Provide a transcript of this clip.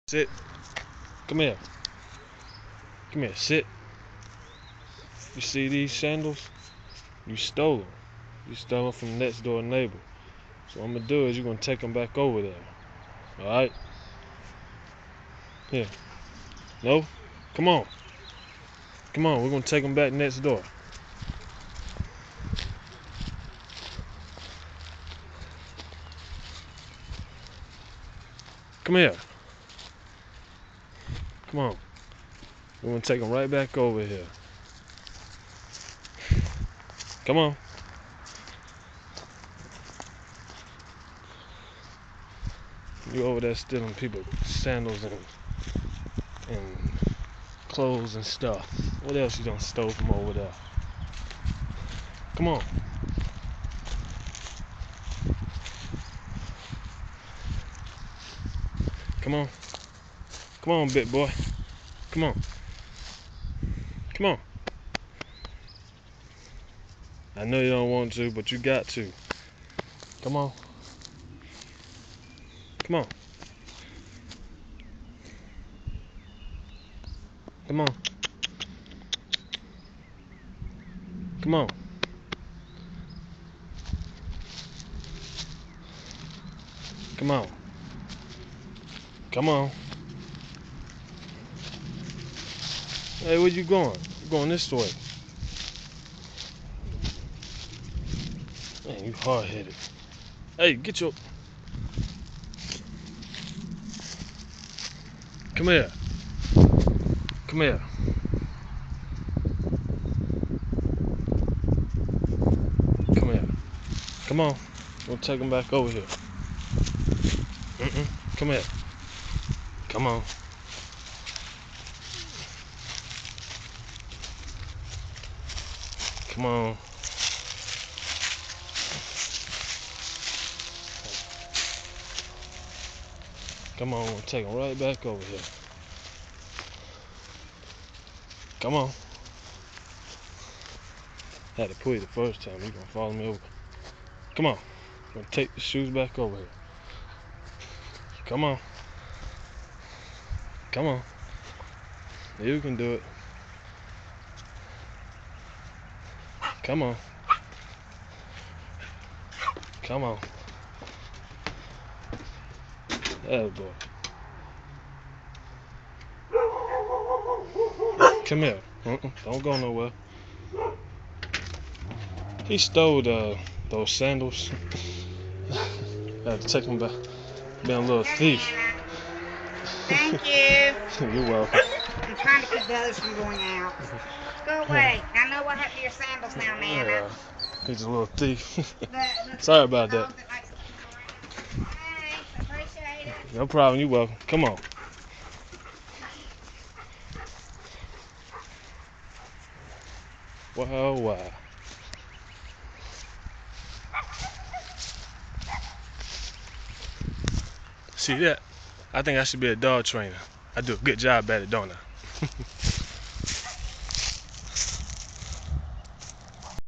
Sit. Come here. Come here. Sit. You see these sandals? You stole them. You stole them from the next door neighbor. So what I'm going to do is you're going to take them back over there. Alright? Here. No? Come on. Come on. We're going to take them back next door. Come here. Come on. We're going to take them right back over here. Come on. You over there stealing people's sandals and clothes and stuff. What else you done stole from over there? Come on. Come on. Come on, big boy. Come on. Come on. I know you don't want to, but you got to. Come on. Come on. Come on. Come on. Come on. Come on. Hey, where you going? You're going this way. Man, you hard-headed. Hey, get your... Come here. Come here. Come here. Come on. We'll take him back over here. Come here. Come on. Come on. Come on, we'll take him right back over here. Come on. I had to pull you the first time. You're gonna follow me over. Come on. I'm gonna take the shoes back over here. Come on. Come on. You can do it. Come on. Come on. Oh boy. Come here. Don't go nowhere. He stole those sandals. I had to take them back. Being a little thief. Thank you. You're welcome. I'm trying to keep the others from going out. Go away. I know what happened to your sandals now, man. Yeah, he's a little thief. Sorry about that. Thanks. Appreciate it. No problem. You're welcome. Come on. Wow, wow. See that? I think I should be a dog trainer. I do a good job at it, don't I?